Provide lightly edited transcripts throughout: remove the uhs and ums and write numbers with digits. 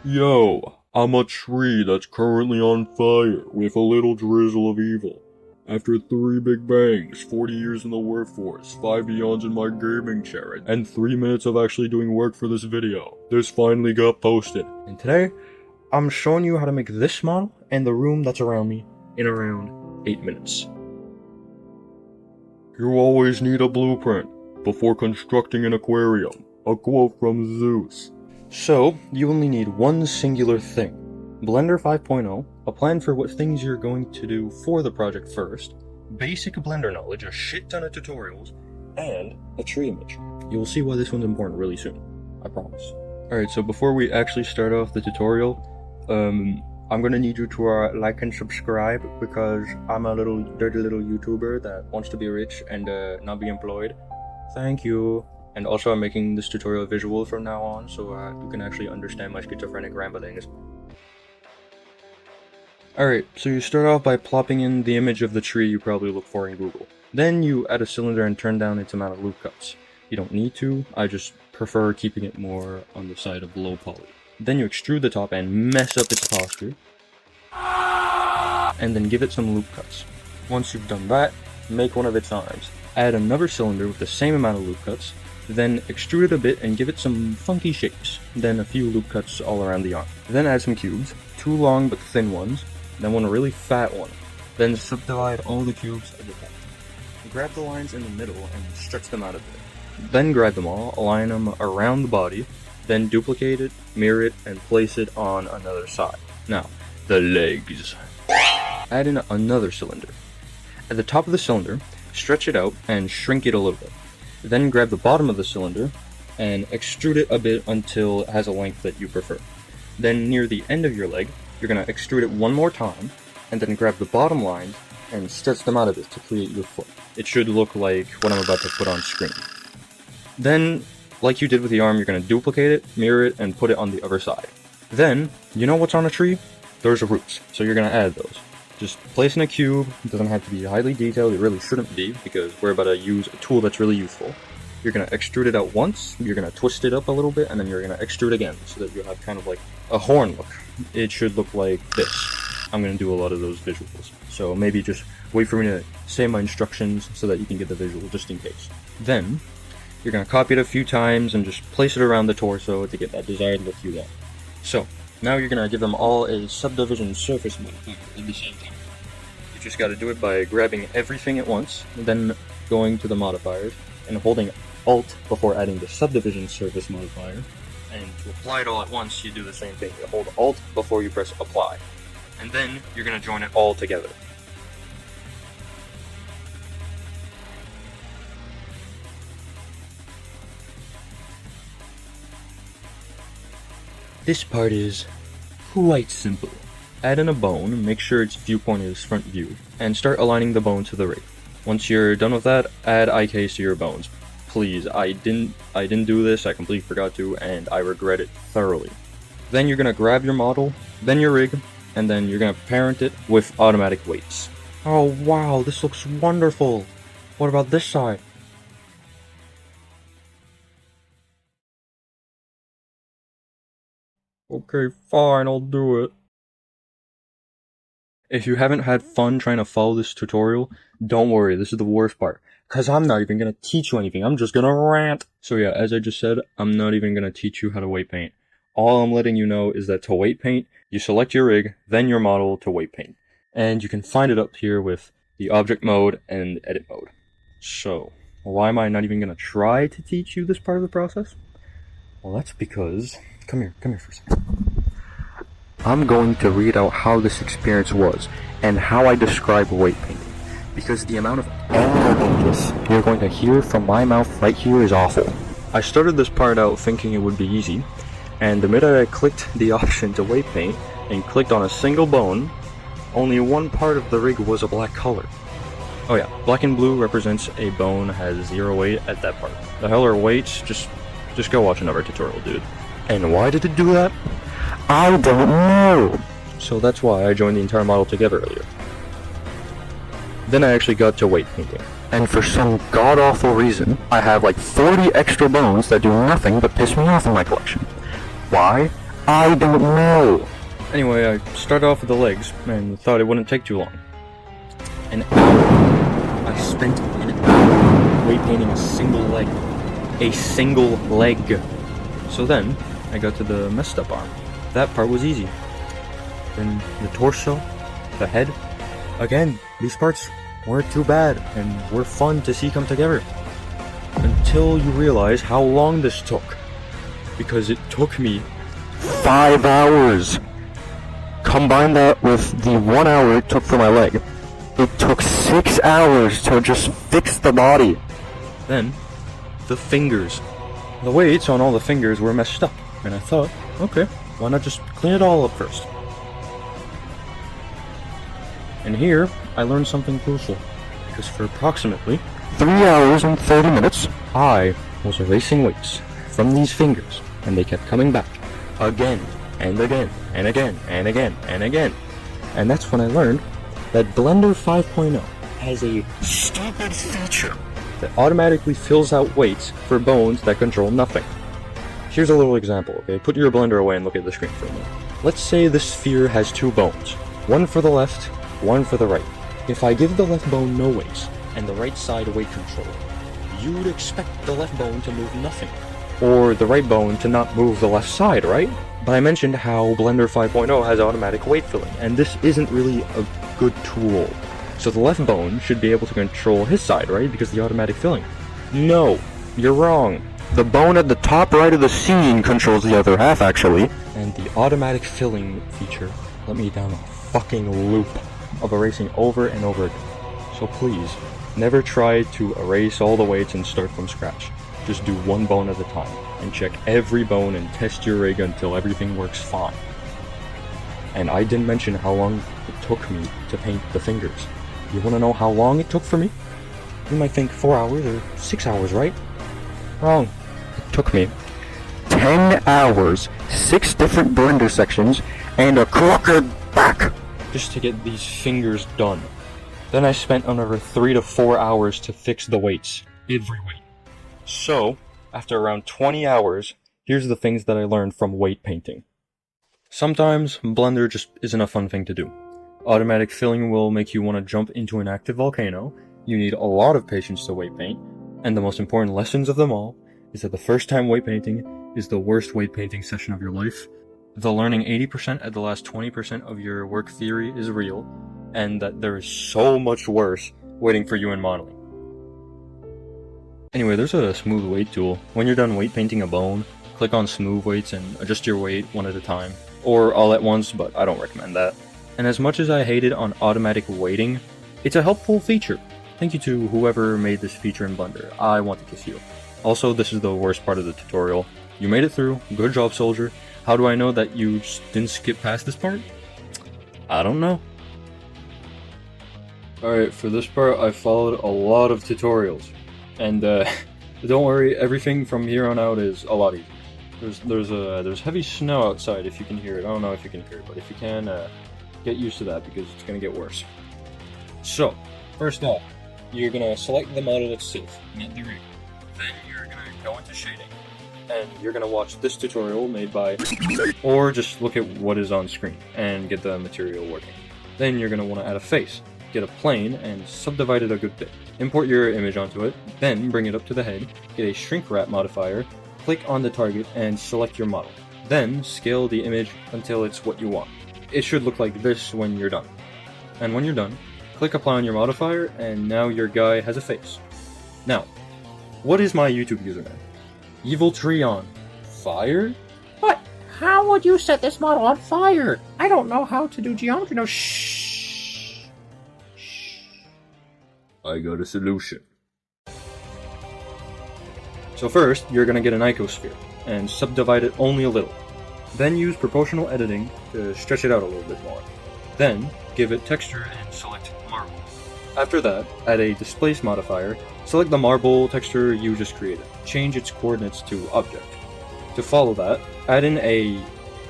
Yo, I'm a tree that's currently on fire with a little drizzle of evil. After 3 big bangs, 40 years in the workforce, 5 eons in my gaming chair, and 3 minutes of actually doing work for this video, this finally got posted. And today, I'm showing you how to make this model and the room that's around me in around 8 minutes. You always need a blueprint before constructing an aquarium. A quote from Zeus. So, you only need one singular thing. Blender 5.0, a plan for what things you're going to do for the project first, basic Blender knowledge, a shit ton of tutorials, and a tree image. You'll see why this one's important really soon. I promise. Alright, so before we actually start off the tutorial, I'm gonna need you to like and subscribe because I'm a dirty little YouTuber that wants to be rich and not be employed. Thank you. And also I'm making this tutorial visual from now on, so you can actually understand my schizophrenic ramblings. Alright, so you start off by plopping in the image of the tree you probably look for in Google. Then you add a cylinder and turn down its amount of loop cuts. You don't need to, I just prefer keeping it more on the side of low poly. Then you extrude the top and mess up its posture. And then give it some loop cuts. Once you've done that, make one of its arms. Add another cylinder with the same amount of loop cuts. Then extrude it a bit and give it some funky shapes. Then a few loop cuts all around the arm. Then add some cubes, 2 long but thin ones, then one really fat one. Then subdivide all the cubes at the top. Grab the lines in the middle and stretch them out a bit. Then grab them all, align them around the body, then duplicate it, mirror it, and place it on another side. Now, the legs. Add in another cylinder. At the top of the cylinder, stretch it out and shrink it a little bit. Then grab the bottom of the cylinder and extrude it a bit until it has a length that you prefer. Then near the end of your leg, you're going to extrude it one more time, and then grab the bottom lines and stretch them out a bit to create your foot. It should look like what I'm about to put on screen. Then, like you did with the arm, you're going to duplicate it, mirror it, and put it on the other side. Then, you know what's on a tree? There's roots, so you're going to add those. Just place in a cube. It doesn't have to be highly detailed, it really shouldn't be, because we're about to use a tool that's really useful. You're going to extrude it out once, you're going to twist it up a little bit, and then you're going to extrude again, so that you have kind of like a horn look. It should look like this. I'm going to do a lot of those visuals, so maybe just wait for me to say my instructions so that you can get the visual, just in case. Then, you're going to copy it a few times and just place it around the torso to get that desired look you want. So, now you're going to give them all a subdivision surface modifier at the same time. You just got to do it by grabbing everything at once, then going to the modifiers, and holding Alt before adding the subdivision surface modifier. And to apply it all at once, you do the same thing. You hold Alt before you press Apply. And then you're going to join it all together. This part is quite simple. Add in a bone, make sure its viewpoint is front view, and start aligning the bone to the rig. Once you're done with that, add IKs to your bones. Please, I didn't do this, I completely forgot to, and I regret it thoroughly. Then you're gonna grab your model, then your rig, and then you're gonna parent it with automatic weights. Oh wow, this looks wonderful! What about this side? Okay, fine, I'll do it. If you haven't had fun trying to follow this tutorial, don't worry, this is the worst part. Cause I'm not even gonna teach you anything, I'm just gonna rant. So yeah, as I just said, I'm not even gonna teach you how to weight paint. All I'm letting you know is that to weight paint, you select your rig, then your model to weight paint. And you can find it up here with the object mode and edit mode. So, why am I not even gonna try to teach you this part of the process? Well, that's because, come here for a second. I'm going to read out how this experience was, and how I describe weight painting. Because the amount of arrogance you're going to hear from my mouth right here is awful. I started this part out thinking it would be easy, and the minute I clicked the option to weight paint, and clicked on a single bone, only one part of the rig was a black color. Oh yeah, black and blue represents a bone has 0 weight at that part. The hell are weights? Just go watch another tutorial, dude. And why did it do that? I don't know! So that's why I joined the entire model together earlier. Then I actually got to weight painting. And for some god-awful reason, I have like 40 extra bones that do nothing but piss me off in my collection. Why? I don't know. Anyway, I started off with the legs and thought it wouldn't take too long. An hour. I spent an hour weight painting a single leg. A single leg. So then, I got to the messed up arm. That part was easy. Then the torso, the head. Again, these parts weren't too bad and were fun to see come together. Until you realize how long this took. Because it took me 5 hours. Combine that with the 1 hour it took for my leg. It took 6 hours to just fix the body. Then, the fingers. The weights on all the fingers were messed up, and I thought, okay, why not just clean it all up first? And here, I learned something crucial, because for approximately 3 hours and 30 minutes, I was erasing weights from these fingers, and they kept coming back, again, and again, and again, and again, and again. And that's when I learned that Blender 5.0 has a stupid feature that automatically fills out weights for bones that control nothing. Here's a little example, okay? Put your blender away and look at the screen for a minute. Let's say this sphere has 2 bones, one for the left, one for the right. If I give the left bone no weights, and the right side weight control, you would expect the left bone to move nothing. Or the right bone to not move the left side, right? But I mentioned how Blender 5.0 has automatic weight filling, and this isn't really a good tool. So the left bone should be able to control his side, right? Because the automatic filling. No, you're wrong. the bone at the top right of the scene controls the other half, actually. And the automatic filling feature let me down a fucking loop of erasing over and over again. So please, never try to erase all the weights and start from scratch. Just do one bone at a time, and check every bone and test your rig until everything works fine. And I didn't mention how long it took me to paint the fingers. You wanna know how long it took for me? You might think 4 hours or 6 hours, right? Wrong. It took me 10 hours, 6 different blender sections, and a crooked back. just to get these fingers done. Then I spent another 3 to 4 hours to fix the weights. Every weight. So, after around 20 hours, here's the things that I learned from weight painting. Sometimes, Blender just isn't a fun thing to do. Automatic filling will make you want to jump into an active volcano, you need a lot of patience to weight paint, and the most important lessons of them all is that the first time weight painting is the worst weight painting session of your life. The learning 80% at the last 20% of your work theory is real, and that there is so much worse waiting for you in modeling. Anyway, there's a smooth weight tool. When you're done weight painting a bone, click on smooth weights and adjust your weight one at a time. Or all at once, but I don't recommend that. And as much as I hated on automatic weighting, it's a helpful feature. Thank you to whoever made this feature in Blender. I want to kiss you. Also, this is the worst part of the tutorial. You made it through. Good job, soldier. How do I know that you just didn't skip past this part? I don't know. Alright, for this part, I followed a lot of tutorials. And don't worry, everything from here on out is a lot easier. There's heavy snow outside, if you can hear it. I don't know if you can hear it, but if you can, get used to that because it's gonna get worse. So, first off, you're gonna select the model itself, not the rig. Then you're gonna go into shading, and you're gonna watch this tutorial made by, or just look at what is on screen and get the material working. Then you're gonna wanna add a face. Get a plane and subdivide it a good bit. Import your image onto it, then bring it up to the head, get a shrink wrap modifier, click on the target and select your model. Then scale the image until it's what you want. It should look like this when you're done. And when you're done, click apply on your modifier and now your guy has a face. Now, what is my YouTube username? Evil Tree on fire? What? How would you set this model on fire? I don't know how to do geometry. No, shh. I got a solution. So first, you're gonna get an icosphere, and subdivide it only a little. Then use proportional editing to stretch it out a little bit more. Then, give it texture and select marble. After that, add a displace modifier, select the marble texture you just created. Change its coordinates to object. To follow that, add in a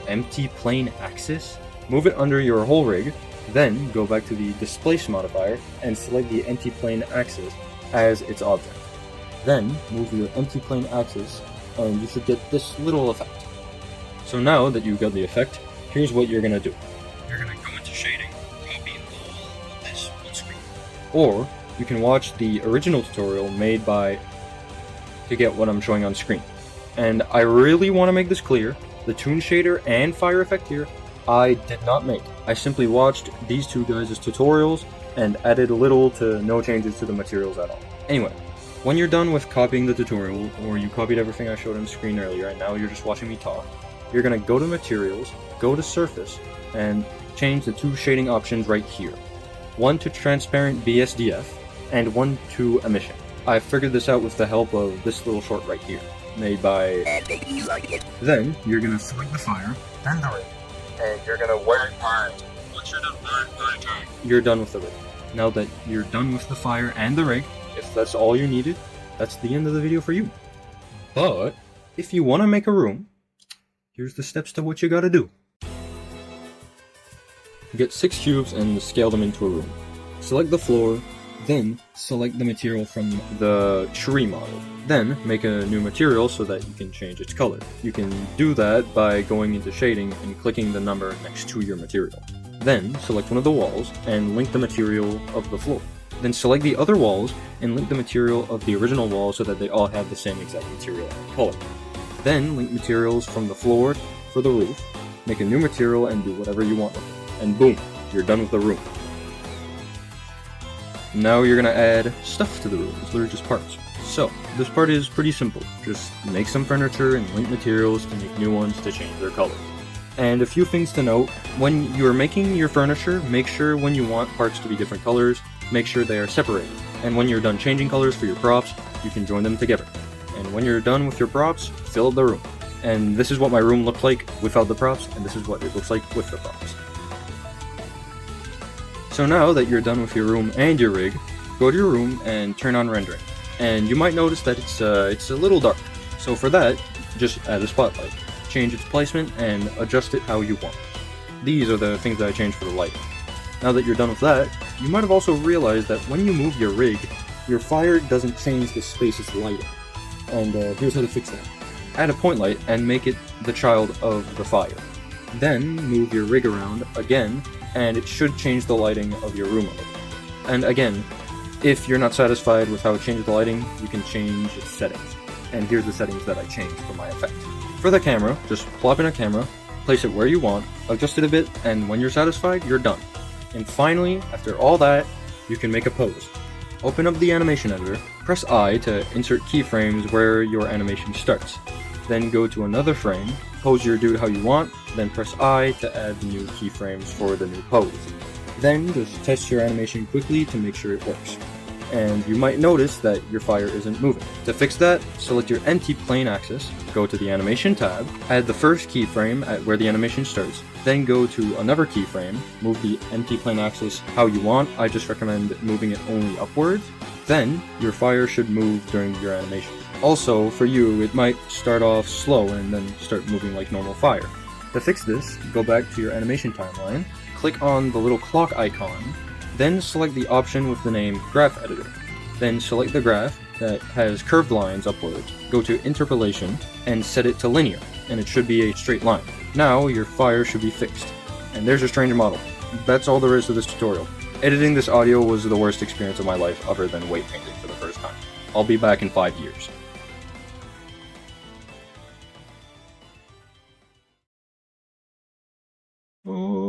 empty plane axis, move it under your whole rig, then go back to the displace modifier and select the empty plane axis as its object. Then move your empty plane axis and you should get this little effect. So now that you've got the effect, here's what you're gonna do. You're gonna go into shading, copy all of this on screen. Or you can watch the original tutorial made by to get what I'm showing on screen. And I really want to make this clear, the toon shader and fire effect here, I did not make. I simply watched these two guys' tutorials and added little to no changes to the materials at all. Anyway, when you're done with copying the tutorial, or you copied everything I showed on screen earlier and now you're just watching me talk, you're gonna go to materials, go to surface, and change the two shading options right here. One to transparent BSDF, and one to emission. I figured this out with the help of this little short right here, made by... Then, you're gonna select the fire, then the rig, and you're gonna work hard. Once you're done you're done with the rig. Now that you're done with the fire and the rig, if that's all you needed, that's the end of the video for you. But, if you want to make a room, here's the steps to what you gotta do. Get 6 cubes and scale them into a room. Select the floor, then select the material from the tree model. Then make a new material so that you can change its color. You can do that by going into shading and clicking the number next to your material. Then select one of the walls and link the material of the floor. Then select the other walls and link the material of the original wall so that they all have the same exact material and color. Then link materials from the floor for the roof, make a new material and do whatever you want with it. And boom, you're done with the room. Now you're gonna add stuff to the rooms, they're just parts. So, this part is pretty simple. Just make some furniture and link materials to make new ones to change their color. And a few things to note, when you're making your furniture, make sure when you want parts to be different colors, make sure they are separated. And when you're done changing colors for your props, you can join them together. And when you're done with your props, fill up the room. And this is what my room looked like without the props, and this is what it looks like with the props. So now that you're done with your room and your rig, go to your room and turn on rendering. And you might notice that it's a little dark. So for that, just add a spotlight. Change its placement and adjust it how you want. These are the things that I changed for the lighting. Now that you're done with that, you might have also realized that when you move your rig, your fire doesn't change the space's lighting. And here's how to fix that. Add a point light and make it the child of the fire. Then move your rig around again, and it should change the lighting of your room a little. And again, if you're not satisfied with how it changes the lighting, you can change its settings. And here's the settings that I changed for my effect. For the camera, just plop in a camera, place it where you want, adjust it a bit, and when you're satisfied, you're done. And finally, after all that, you can make a pose. Open up the animation editor, press I to insert keyframes where your animation starts. Then go to another frame, pose your dude how you want, then press I to add the new keyframes for the new pose. Then just test your animation quickly to make sure it works. And you might notice that your fire isn't moving. To fix that, select your empty plane axis, go to the animation tab, add the first keyframe at where the animation starts, then go to another keyframe, move the empty plane axis how you want. I just recommend moving it only upwards. Then your fire should move during your animation. Also, for you, it might start off slow and then start moving like normal fire. To fix this, go back to your animation timeline, click on the little clock icon, then select the option with the name Graph Editor. Then select the graph that has curved lines upwards, go to Interpolation, and set it to linear, and it should be a straight line. Now your fire should be fixed. And there's your stranger model. That's all there is to this tutorial. Editing this audio was the worst experience of my life other than weight painting for the first time. I'll be back in 5 years. Oh